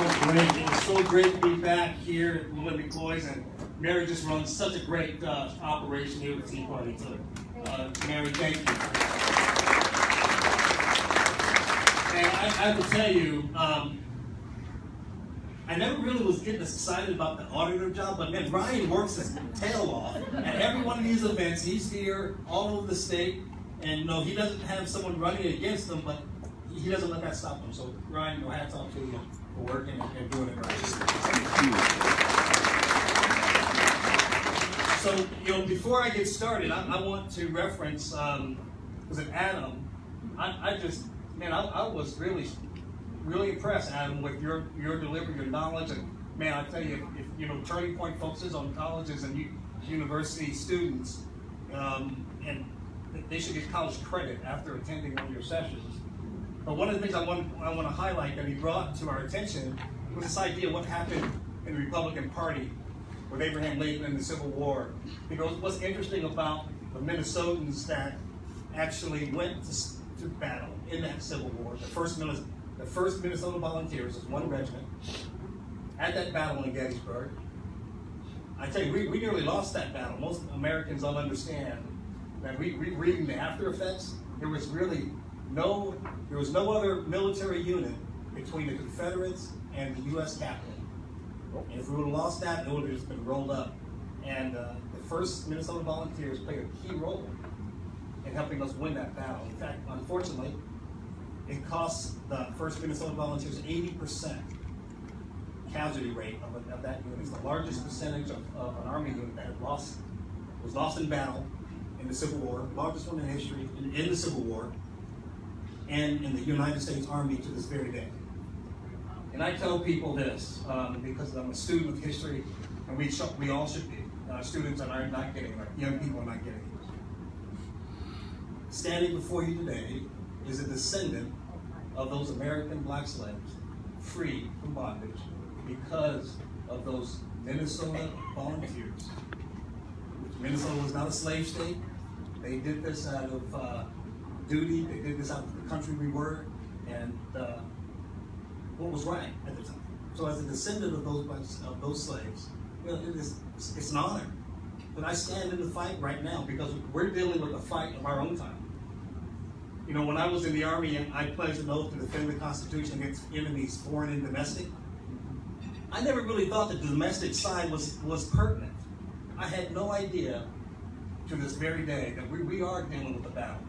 Great. It's so great to be back here at Willie McCoy's, and Mary just runs such a great operation here with Tea Party. So, Mary, thank you. And I have to tell you, I never really was getting excited about the auditor job, but man, Ryan works his tail off at every one of these events. He's here all over the state, and no, he doesn't have someone running against him, but he doesn't let that stop him. So, Ryan, hats off to you for working and doing it right. So, before I get started, I want to reference, was it Adam? I was really impressed, Adam, with your delivery, your knowledge, and man, I tell you, if Turning Point focuses on colleges and university students, and they should get college credit after attending one of your sessions. But one of the things I want to highlight that he brought to our attention was this idea of what happened in the Republican Party with Abraham Lincoln in the Civil War. Because what's interesting about the Minnesotans that actually went to battle in that Civil War, the first Minnesota Volunteers was one regiment at that battle in Gettysburg. I tell you, we nearly lost that battle. Most Americans don't understand that reading the after effects, there was no other military unit between the Confederates and the U.S. Capitol. And if we would have lost that, it would have just been rolled up. And the first Minnesota Volunteers played a key role in helping us win that battle. In fact, unfortunately, it cost the first Minnesota Volunteers 80% casualty rate of that unit. It's the largest percentage of an Army unit that was lost in battle in the Civil War, largest one in history in the Civil War, and in the United States Army to this very day. And I tell people this because I'm a student of history, and we all should be. Students are not getting it, young people are not getting it. Standing before you today is a descendant of those American black slaves freed from bondage because of those Minnesota Volunteers. Minnesota was not a slave state. They did this out of duty. They did this out of the country we were, and what was right at the time. So as a descendant of those slaves, it's an honor that I stand in the fight right now because we're dealing with a fight of our own time. When I was in the Army and I pledged an oath to defend the Constitution against enemies, foreign and domestic, I never really thought that the domestic side was pertinent. I had no idea to this very day that we are dealing with a battle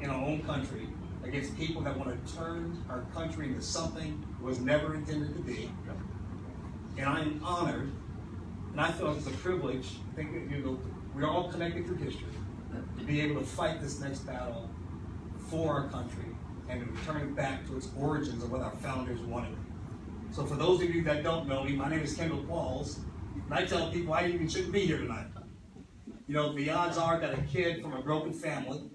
in our own country against people that want to turn our country into something it was never intended to be. And I'm honored, and I feel it's a privilege, I think that we're all connected through history, to be able to fight this next battle for our country and to return it back to its origins of what our founders wanted. So for those of you that don't know me, my name is Kendall Qualls, and I tell people I even shouldn't be here tonight. The odds are that a kid from a broken family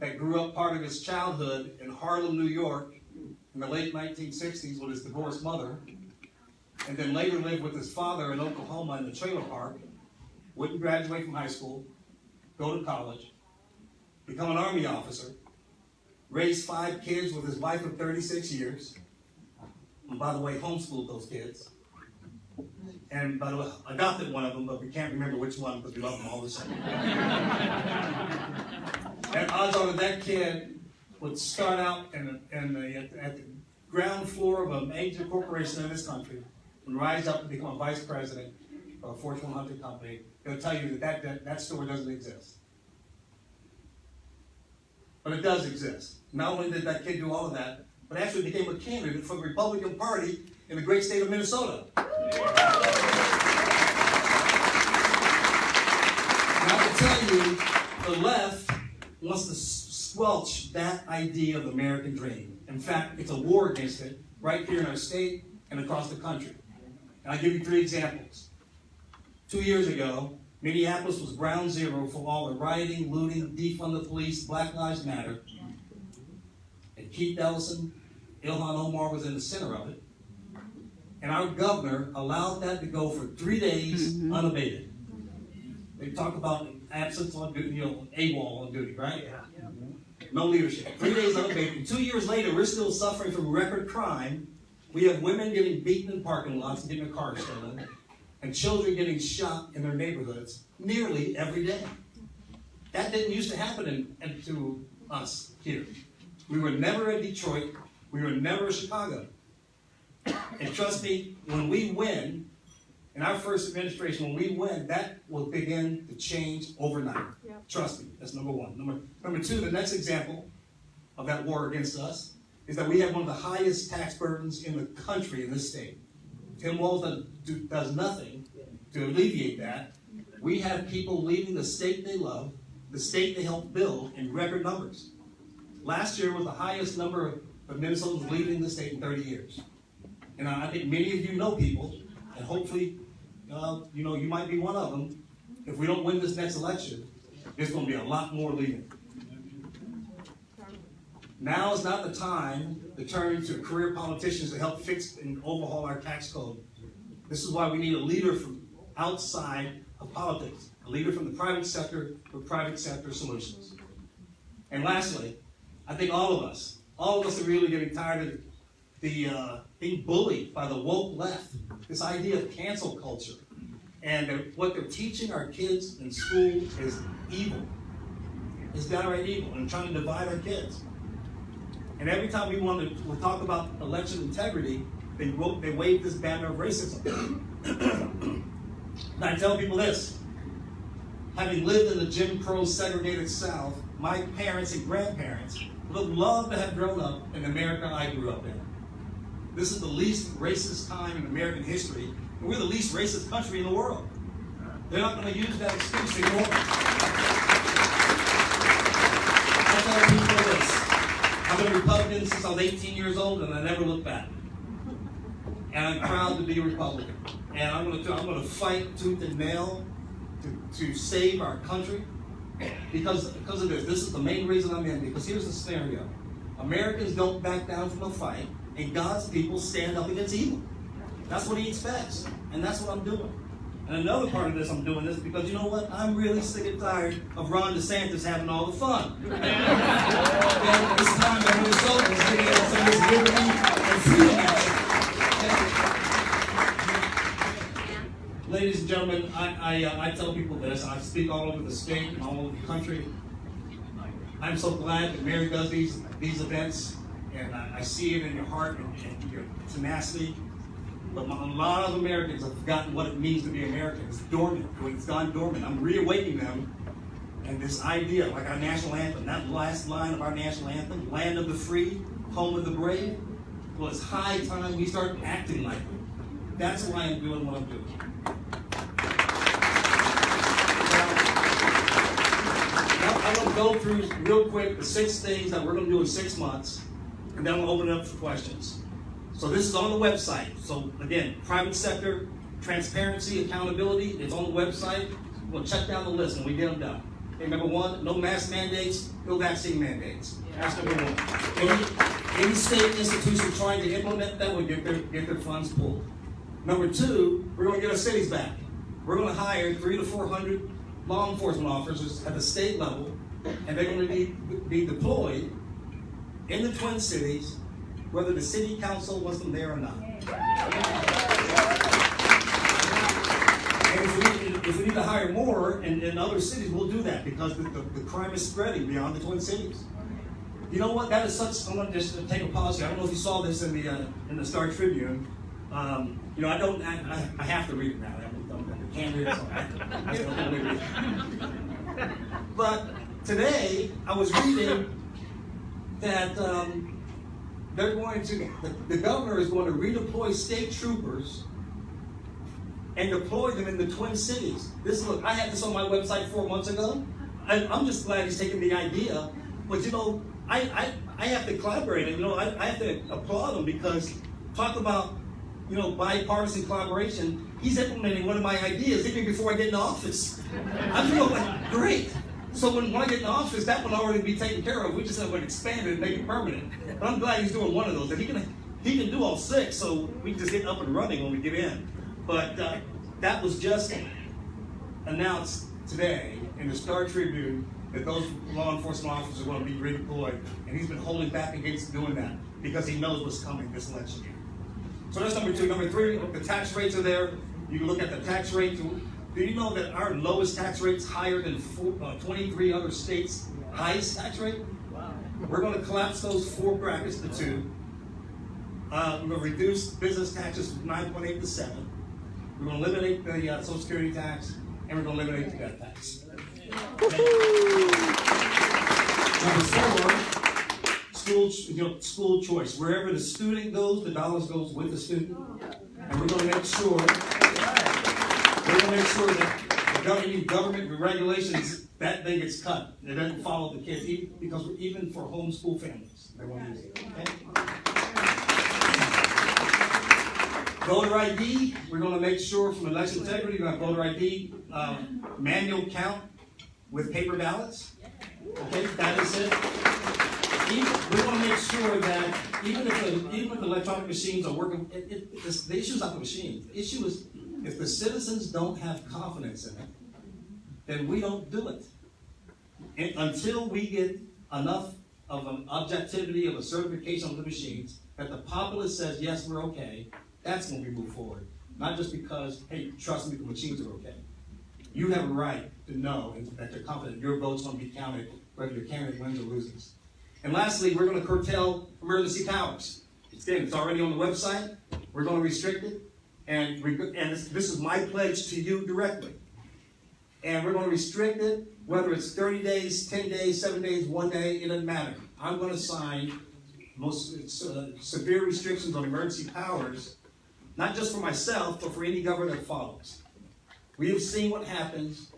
that grew up part of his childhood in Harlem, New York in the late 1960s with his divorced mother, and then later lived with his father in Oklahoma in the trailer park, wouldn't graduate from high school, go to college, become an Army officer, raised 5 kids with his wife of 36 years, and by the way, homeschooled those kids. And by the way, adopted one of them, but we can't remember which one because we love them all the same. And odds are that kid would start out at the ground floor of a major corporation in this country and rise up to become a vice president of a Fortune 100 company. They'll tell you that story doesn't exist. But it does exist. Not only did that kid do all of that, but actually became a candidate for the Republican Party in the great state of Minnesota. And I can tell you, the left wants to squelch that idea of the American dream. In fact, it's a war against it right here in our state and across the country. And I'll give you 3 examples. 2 years ago, Minneapolis was ground zero for all the rioting, looting, defund the police, Black Lives Matter. And Keith Ellison, Ilhan Omar was in the center of it. And our governor allowed that to go for 3 days unabated. They talk about absence on duty, AWOL on duty, right? No leadership. 3 days unabated. 2 years later, we're still suffering from record crime We have women getting beaten in parking lots and getting their cars stolen, and children getting shot in their neighborhoods nearly every day. That didn't used to happen to us here. We were never in Detroit. We were never in Chicago. And trust me, when we win, in our first administration, when we win, that will begin to change overnight. Yep. Trust me, that's number one. Number two, the next example of that war against us is that we have one of the highest tax burdens in the country in this state. Tim Walz does nothing to alleviate that. We have people leaving the state they love, the state they helped build, in record numbers. Last year was the highest number of Minnesotans leaving the state in 30 years. And I think many of you know people, and hopefully, you might be one of them. If we don't win this next election, there's going to be a lot more leaving. Now is not the time to turn to career politicians to help fix and overhaul our tax code. This is why we need a leader from outside of politics, a leader from the private sector with private sector solutions. And lastly, I think all of us are really getting tired of being bullied by the woke left, this idea of cancel culture. And what they're teaching our kids in school is evil. It's downright evil, and trying to divide our kids. And every time we talk about election integrity, they wave this banner of racism. And I tell people this: having lived in the Jim Crow segregated South, my parents and grandparents would have loved to have grown up in the America I grew up in. This is the least racist time in American history, and we're the least racist country in the world. They're not going to use that excuse anymore. I tell people this: I've been a Republican since I was 18 years old, and I never looked back. And I'm proud to be a Republican. And I'm going to fight tooth and nail to save our country because of this. This is the main reason I'm in, because here's the scenario. Americans don't back down from a fight, and God's people stand up against evil. That's what he expects, and that's what I'm doing. And another part of this, I'm doing this because you know what? I'm really sick and tired of Ron DeSantis having all the fun. And it's time that Minnesotans get some of this liberty and freedom action. Ladies and gentlemen, I tell people this. I speak all over the state and all over the country. I'm so glad that Mary does these events, and I see it in your heart and your tenacity. But a lot of Americans have forgotten what it means to be American. It's dormant. It's gone dormant. I'm reawakening them. And this idea, like our national anthem, that last line of our national anthem, land of the free, home of the brave, well, it's high time we start acting like it. That's why I'm doing what I'm doing. Now I'm going to go through real quick the 6 things that we're going to do in 6 months, and then we'll open it up for questions. So this is on the website. So again, private sector, transparency, accountability, it's on the website. We'll check down the list when we get them done. Okay, number 1, no mask mandates, no vaccine mandates. That's number 1. Any state institution trying to implement that will get their funds pulled. Number 2, we're going to get our cities back. We're going to hire 300 to 400 law enforcement officers at the state level, and they're going to be deployed in the Twin Cities, whether the city council wants them there or not. And if we need to hire more in other cities, we'll do that because the crime is spreading beyond the Twin Cities. You know what? That is such. I'm going to just take a pause here. I don't know if you saw this in the Star Tribune. I have to read it now. I can't read it, so I just don't read it. But today I was reading that the governor is going to redeploy state troopers and deploy them in the Twin Cities. Look, I had this on my website 4 months ago. I'm just glad he's taking the idea. But I have to collaborate, and I have to applaud him because talk about bipartisan collaboration. He's implementing one of my ideas even before I get in office. I feel like great. So when I get in office, that one already be taken care of. We just have to expand it and make it permanent. But I'm glad he's doing one of those. He can do all 6, so we can just get up and running when we get in. But that was just announced today in the Star Tribune that those law enforcement officers are going to be redeployed, and he's been holding back against doing that because he knows what's coming this election year. So that's number two. Number three, the tax rates are there. You can look at the tax rates. Do you know that our lowest tax rate is higher than 23 other states' highest tax rate? Wow. We're going to collapse those 4 brackets to 2. We're going to reduce business taxes from 9.8 to 7. We're going to eliminate the Social Security tax, and we're going to eliminate the death tax. Number 4, school choice. Wherever the student goes, the dollars goes with the student, and we're going to make sure. We're going to make sure that any government regulations, that thing gets cut. It doesn't follow the kids, because even for homeschool families, they won't use it. Okay? Voter ID, we're going to make sure from election integrity, we're going to have voter ID, manual count with paper ballots. Okay, that is it. We want to make sure that even if the electronic machines are working, the issue is not the machine. The issue is, if the citizens don't have confidence in it, then we don't do it. And until we get enough of an objectivity of a certification of the machines that the populace says, yes, we're okay, that's when we move forward. Not just because, hey, trust me, the machines are okay. You have a right to know that you're confident your vote's going to be counted, whether your candidate wins or loses. And lastly, we're going to curtail emergency powers. Again, it's already on the website. We're going to restrict it. And this is my pledge to you directly. And we're going to restrict it, whether it's 30 days, 10 days, 7 days, 1 day, it doesn't matter. I'm going to sign most severe restrictions on emergency powers, not just for myself, but for any governor that follows. We have seen what happens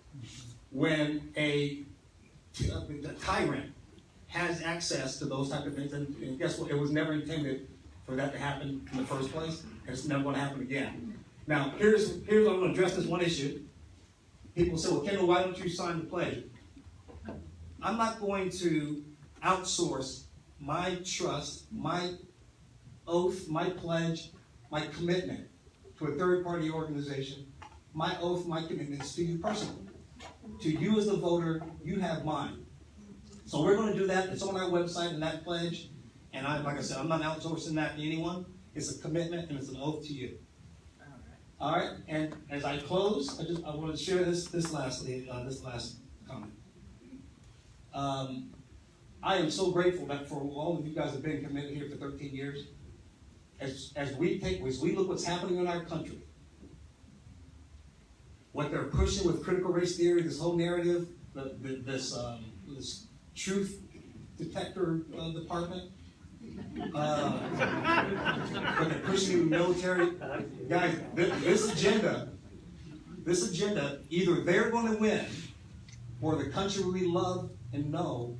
when a tyrant has access to those type of things. And guess what? It was never intended for that to happen in the first place. It's never going to happen again. Now, here's I'm going to address this one issue. People say, well, Kendall, why don't you sign the pledge? I'm not going to outsource my trust, my oath, my pledge, my commitment to a third-party organization. My oath, my commitment is to you personally. To you as the voter, you have mine. So we're going to do that. It's on our website, and that pledge. And like I said, I'm not outsourcing that to anyone. It's a commitment, and it's an oath to you. All right. And as I close, I want to share this last comment. I am so grateful that for all of you guys have been committed here for 13 years. As we look what's happening in our country, what they're pushing with critical race theory, this whole narrative, this truth detector department, what they're pushing in the military, guys, this agenda, either they're going to win, or the country we love and know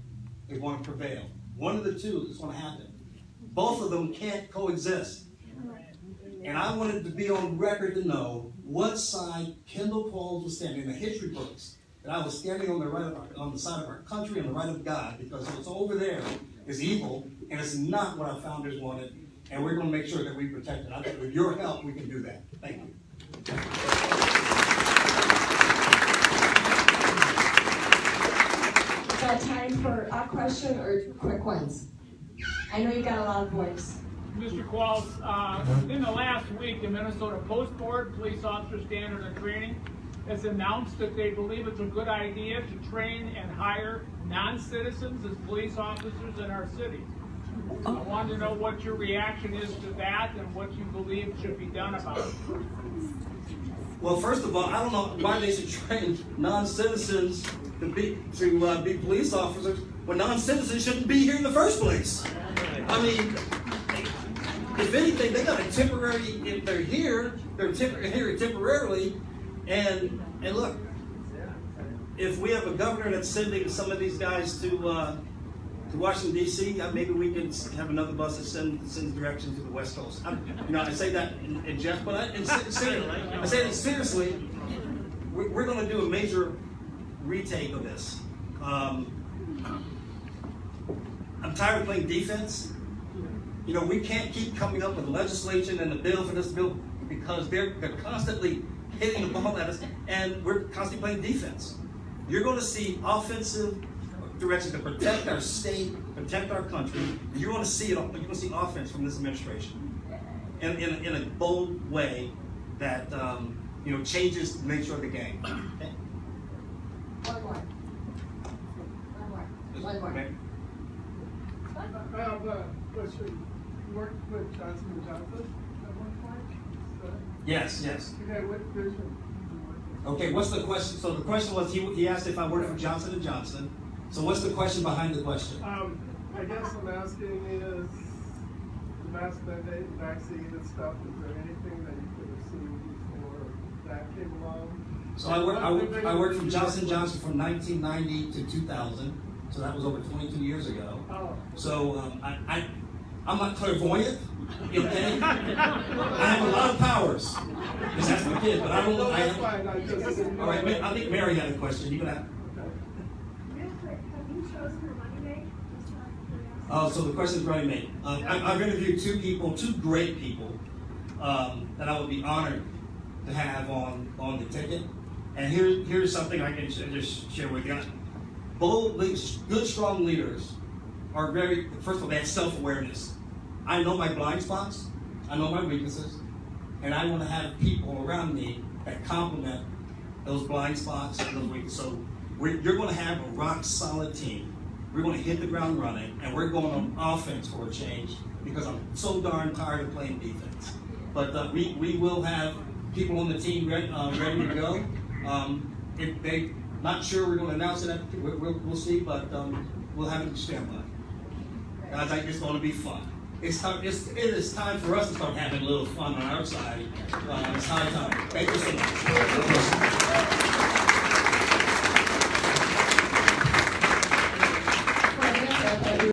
is going to prevail. One of the two is going to happen. Both of them can't coexist. And I wanted to be on record to know what side Kendall Pauls was standing in the history books. That I was standing on the side of our country and the right of God, because what's over there is evil, and it's not what our founders wanted. And we're going to make sure that we protect it. I think with your help, we can do that. Thank you. Got time for a question or quick ones? I know you got a lot of voice. Mr. Qualls, in the last week, the Minnesota Post Board, Police Officer Standard and Training, has announced that they believe it's a good idea to train and hire non-citizens as police officers in our city. I wanted to know what your reaction is to that and what you believe should be done about it. Well, first of all, I don't know why they should train non-citizens to be police officers when non-citizens shouldn't be here in the first place. I mean, if anything, they got a temporary. If they're here, they're here temporarily. And look, if we have a governor that's sending some of these guys to Washington D.C., maybe we can have another bus that sends directions to the West Coast. I say that in jest, but I say it seriously. We're going to do a major retake of this. I'm tired of playing defense. We can't keep coming up with legislation and the bill for this bill, because they're constantly hitting the ball at us, and we're constantly playing defense. You're going to see offensive direction to protect our state, protect our country. You're going to see it. You're going to see offense from this administration. in a bold way that, changes the nature of the game. Okay? One more. One more. Okay. I have a question. You worked with Johnson & Johnson at one point? Yes. Okay, what division did you work with? Okay, what's the question? So the question was, he asked if I worked for Johnson & Johnson. So what's the question behind the question? I guess I'm asking is, the mass mandate vaccine and stuff, is there anything that you could have seen before that came along? So I worked for Johnson & Johnson from 1990 to 2000. So that was over 22 years ago. Oh. So I'm not clairvoyant, okay? I have a lot of powers. Because that's my kid, but I don't know. That's fine, I just didn't know. All right, I think Mary had a question. You can have. Okay. Real quick, have you chosen your running mate? Just out of curiosity. Oh, so the question is running mate. I've interviewed two great people that I would be honored to have on the ticket. And here's something I can just share with you. Bold, good, strong leaders are first of all, they have self-awareness. I know my blind spots, I know my weaknesses, and I want to have people around me that complement those blind spots and those weaknesses. So you're going to have a rock-solid team. We're going to hit the ground running, and we're going on offense for a change because I'm so darn tired of playing defense. But we will have people on the team ready to go. If they not sure we're going to announce it, we'll see, but we'll have it stand by. Guys, it's going to be fun. It is time for us to start having a little fun on our side. It's high time. Thank you so much.